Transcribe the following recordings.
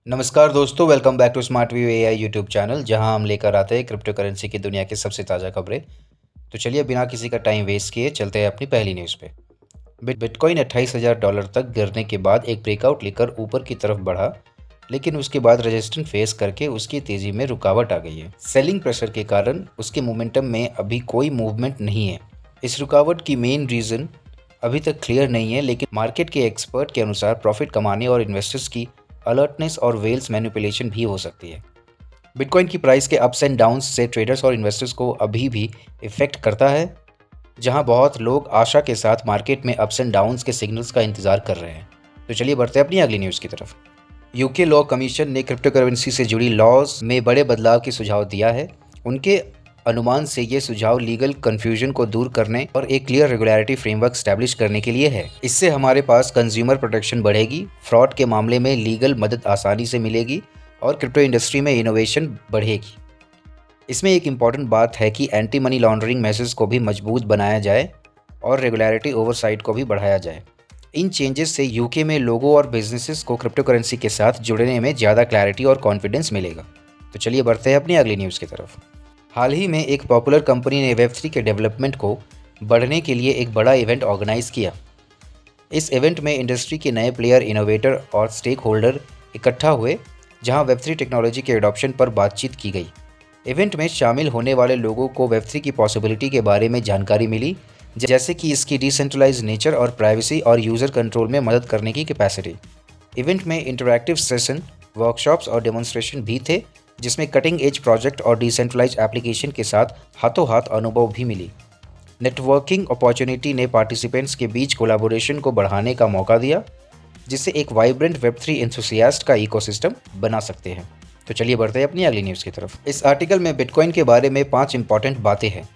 नमस्कार दोस्तों, welcome back to smart view AI YouTube channel, जहां हम लेकर आते हैं क्रिप्टो करेंसी की दुनिया की सबसे ताज़ा खबरें। तो चलिए बिना किसी का टाइम वेस्ट किए चलते हैं अपनी पहली न्यूज़ पे। बिटकॉइन $28,000 तक गिरने के बाद एक ब्रेकआउट लेकर ऊपर की तरफ बढ़ा, लेकिन उसके बाद रेजिस्टेंस फेस करके उसकी तेज़ी में रुकावट आ गई है। सेलिंग प्रेशर के कारण उसके मोमेंटम में अभी कोई मूवमेंट नहीं है। इस रुकावट की मेन रीज़न अभी तक क्लियर नहीं है, लेकिन मार्केट के एक्सपर्ट के अनुसार प्रॉफिट कमाने और इन्वेस्टर्स की अलर्टनेस और वेल्स मैनिपुलेशन भी हो सकती है। बिटकॉइन की प्राइस के अप्स एंड डाउन्स से ट्रेडर्स और इन्वेस्टर्स को अभी भी इफेक्ट करता है, जहां बहुत लोग आशा के साथ मार्केट में अप्स एंड डाउन्स के सिग्नल्स का इंतजार कर रहे हैं। तो चलिए बढ़ते हैं अपनी अगली न्यूज़ की तरफ। यूके लॉ कमीशन ने क्रिप्टो करेंसी से जुड़ी लॉज में बड़े बदलाव की सुझाव दिया है। उनके अनुमान से ये सुझाव लीगल कंफ्यूजन को दूर करने और एक क्लियर रेगुलेटरी फ्रेमवर्क स्टैब्लिश करने के लिए है। इससे हमारे पास कंज्यूमर प्रोटेक्शन बढ़ेगी, फ्रॉड के मामले में लीगल मदद आसानी से मिलेगी और क्रिप्टो इंडस्ट्री में इनोवेशन बढ़ेगी। इसमें एक इम्पॉर्टेंट बात है कि एंटी मनी लॉन्ड्रिंग मेजर्स को भी मजबूत बनाया जाए और रेगुलेटरी ओवरसाइट को भी बढ़ाया जाए। इन चेंजेस से यूके में लोगों और बिजनेसेस को क्रिप्टो करेंसी के साथ जुड़ने में ज़्यादा क्लैरिटी और कॉन्फिडेंस मिलेगा। तो चलिए बढ़ते हैं अपनी अगली न्यूज़ की तरफ। हाल ही में एक पॉपुलर कंपनी ने वेब3 के डेवलपमेंट को बढ़ने के लिए एक बड़ा इवेंट ऑर्गेनाइज किया। इस इवेंट में इंडस्ट्री के नए प्लेयर, इनोवेटर और स्टेक होल्डर इकट्ठा हुए, जहां वेब3 टेक्नोलॉजी के एडॉप्शन पर बातचीत की गई। इवेंट में शामिल होने वाले लोगों को वेब3 की पॉसिबिलिटी के बारे में जानकारी मिली, जैसे कि इसकी डिसेंट्रलाइज नेचर और प्राइवेसी और यूज़र कंट्रोल में मदद करने की कैपेसिटी। इवेंट में इंटरैक्टिव सेशन, वर्कशॉप्स और डेमोन्स्ट्रेशन भी थे, जिसमें कटिंग एज प्रोजेक्ट और डिसेंट्रलाइज एप्लीकेशन के साथ हाथों हाथ अनुभव भी मिली। नेटवर्किंग अपॉर्चुनिटी ने पार्टिसिपेंट्स के बीच कोलैबोरेशन को बढ़ाने का मौका दिया, जिससे एक वाइब्रेंट वेब3 एंथुसियास्ट का इकोसिस्टम बना सकते हैं। तो चलिए बढ़ते हैं अपनी अगली न्यूज़ की तरफ। इस आर्टिकल में बिटकॉइन के बारे में 5 इंपॉर्टेंट बातें हैं।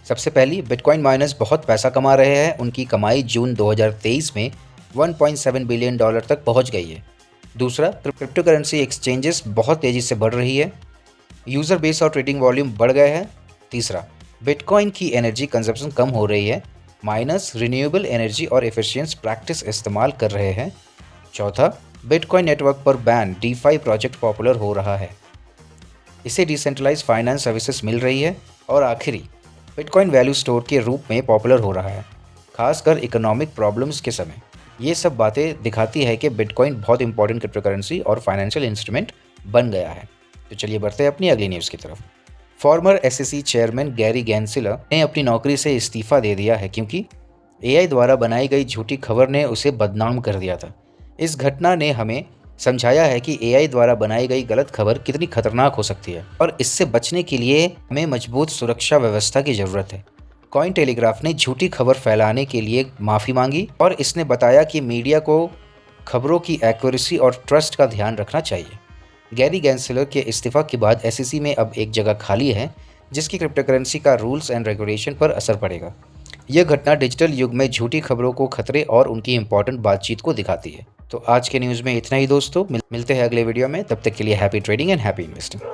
सबसे पहली, बिटकॉइन माइनर्स बहुत पैसा कमा रहे हैं। उनकी कमाई जून 2023 में $1.7 बिलियन तक पहुंच गई है। दूसरा, क्रिप्टो करेंसी एक्सचेंजेस बहुत तेज़ी से बढ़ रही है। यूज़र बेस और ट्रेडिंग वॉल्यूम बढ़ गए हैं। तीसरा, बिटकॉइन की एनर्जी कंजप्शन कम हो रही है। माइनर्स रिन्यूएबल एनर्जी और एफिशिएंस प्रैक्टिस इस्तेमाल कर रहे हैं। चौथा, बिटकॉइन नेटवर्क पर बैन डीफाई प्रोजेक्ट पॉपुलर हो रहा है। इसे डिसेंट्रलाइज फाइनेंस सर्विसेज मिल रही है। और आखिरी, बिटकॉइन वैल्यू स्टोर के रूप में पॉपुलर हो रहा है, खासकर इकोनॉमिक प्रॉब्लम्स के समय। ये सब बातें दिखाती है कि बिटकॉइन बहुत इंपॉर्टेंट क्रिप्टो करेंसी और फाइनेंशियल इंस्ट्रूमेंट बन गया है। तो चलिए बढ़ते हैं अपनी अगली न्यूज़ की तरफ। फॉर्मर एसईसी चेयरमैन गैरी गैंसिलर ने अपनी नौकरी से इस्तीफा दे दिया है, क्योंकि एआई द्वारा बनाई गई झूठी खबर ने उसे बदनाम कर दिया था। इस घटना ने हमें समझाया है कि एआई द्वारा बनाई गई गलत खबर कितनी खतरनाक हो सकती है, और इससे बचने के लिए हमें मजबूत सुरक्षा व्यवस्था की ज़रूरत है। कॉइन टेलीग्राफ ने झूठी खबर फैलाने के लिए माफ़ी मांगी, और इसने बताया कि मीडिया को खबरों की एक्यूरेसी और ट्रस्ट का ध्यान रखना चाहिए। गैरी गैंसिलर के इस्तीफा के बाद एसईसी में अब एक जगह खाली है, जिसकी क्रिप्टो करेंसी का रूल्स एंड रेगुलेशन पर असर पड़ेगा। यह घटना डिजिटल युग में झूठी खबरों को खतरे और उनकी इंपॉर्टेंट बातचीत को दिखाती है। तो आज के न्यूज़ में इतना ही दोस्तों, मिलते हैं अगले वीडियो में। तब तक के लिए happy trading and happy investing.